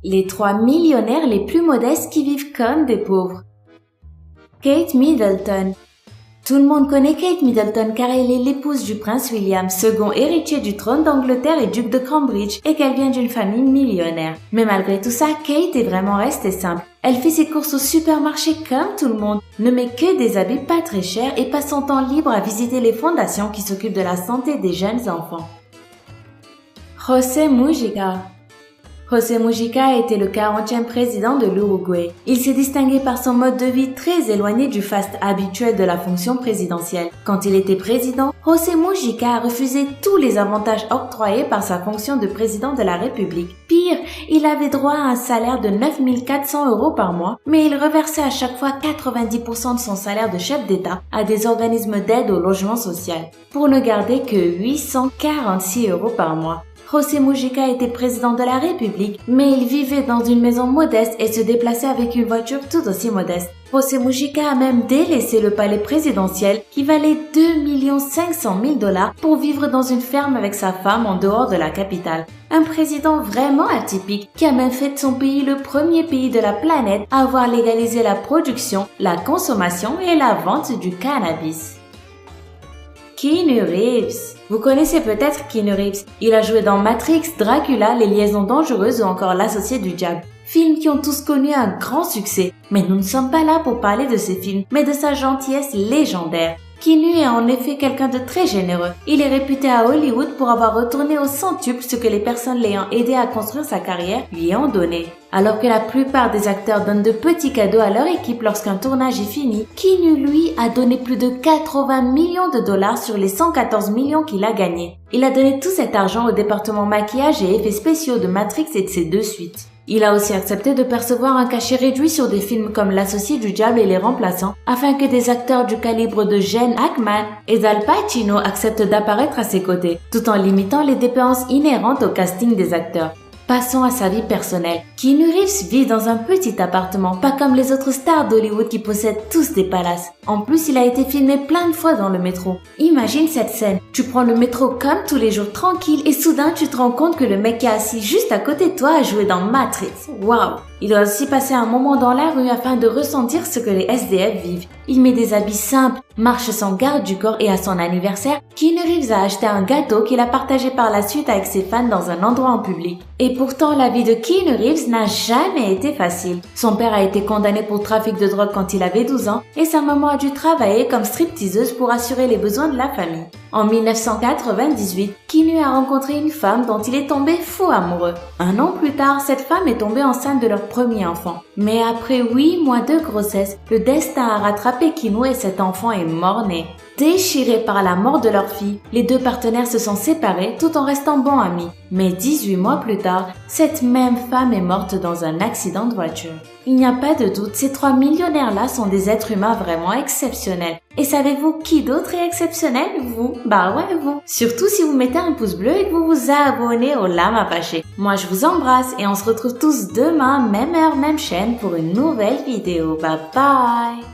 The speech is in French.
Les 3 millionnaires les plus modestes qui vivent comme des pauvres. Kate Middleton. Tout le monde connaît Kate Middleton car elle est l'épouse du prince William, second héritier du trône d'Angleterre et duc de Cambridge, et qu'elle vient d'une famille millionnaire. Mais malgré tout ça, Kate est vraiment restée simple. Elle fait ses courses au supermarché comme tout le monde, ne met que des habits pas très chers et passe son temps libre à visiter les fondations qui s'occupent de la santé des jeunes enfants. José Mujica. José Mujica était le 40e président de l'Uruguay. Il s'est distingué par son mode de vie très éloigné du faste habituel de la fonction présidentielle. Quand il était président, José Mujica a refusé tous les avantages octroyés par sa fonction de président de la République. Pire, il avait droit à un salaire de 9 400 € par mois, mais il reversait à chaque fois 90% de son salaire de chef d'État à des organismes d'aide au logement social, pour ne garder que 846 € par mois. José Mujica était président de la République, mais il vivait dans une maison modeste et se déplaçait avec une voiture tout aussi modeste. José Mujica a même délaissé le palais présidentiel qui valait 2 500 000 $ pour vivre dans une ferme avec sa femme en dehors de la capitale. Un président vraiment atypique qui a même fait de son pays le premier pays de la planète à avoir légalisé la production, la consommation et la vente du cannabis. Keanu Reeves. Vous connaissez peut-être Keanu Reeves. Il a joué dans Matrix, Dracula, Les Liaisons Dangereuses ou encore L'Associé du Diable. Films qui ont tous connu un grand succès. Mais nous ne sommes pas là pour parler de ces films, mais de sa gentillesse légendaire. Keanu est en effet quelqu'un de très généreux. Il est réputé à Hollywood pour avoir retourné au centuple ce que les personnes l'ayant aidé à construire sa carrière lui ont donné. Alors que la plupart des acteurs donnent de petits cadeaux à leur équipe lorsqu'un tournage est fini, Keanu, lui, a donné plus de 80 millions de dollars sur les 114 millions qu'il a gagnés. Il a donné tout cet argent au département maquillage et effets spéciaux de Matrix et de ses 2 suites. Il a aussi accepté de percevoir un cachet réduit sur des films comme L'Associé du Diable et Les Remplaçants, afin que des acteurs du calibre de Gene Hackman et Al Pacino acceptent d'apparaître à ses côtés, tout en limitant les dépenses inhérentes au casting des acteurs. Passons à sa vie personnelle. Keanu Reeves vit dans un petit appartement, pas comme les autres stars d'Hollywood qui possèdent tous des palaces. En plus, il a été filmé plein de fois dans le métro. Imagine cette scène. Tu prends le métro comme tous les jours tranquille et soudain tu te rends compte que le mec qui est assis juste à côté de toi a joué dans Matrix. Waouh! Il doit aussi passer un moment dans la rue afin de ressentir ce que les SDF vivent. Il met des habits simples, marche sans garde du corps et à son anniversaire, Keanu Reeves a acheté un gâteau qu'il a partagé par la suite avec ses fans dans un endroit en public. Et pourtant, la vie de Keanu Reeves n'a jamais été facile. Son père a été condamné pour trafic de drogue quand il avait 12 ans et sa maman a dû travailler comme stripteaseuse pour assurer les besoins de la famille. En 1998, Keanu a rencontré une femme dont il est tombé fou amoureux. Un an plus tard, cette femme est tombée enceinte de leur premier enfant. Mais après 8 mois de grossesse, le destin a rattrapé Keanu et cet enfant est mort-né. Déchirés par la mort de leur fille, les 2 partenaires se sont séparés tout en restant bons amis. Mais 18 mois plus tard, cette même femme est morte dans un accident de voiture. Il n'y a pas de doute, ces 3 millionnaires-là sont des êtres humains vraiment exceptionnels. Et savez-vous qui d'autre est exceptionnel? Vous. Bah ouais, vous. Surtout si vous mettez un pouce bleu et que vous vous abonnez au Lama Apache. Moi, je vous embrasse et on se retrouve tous demain, même heure, même chaîne, pour une nouvelle vidéo. Bye bye!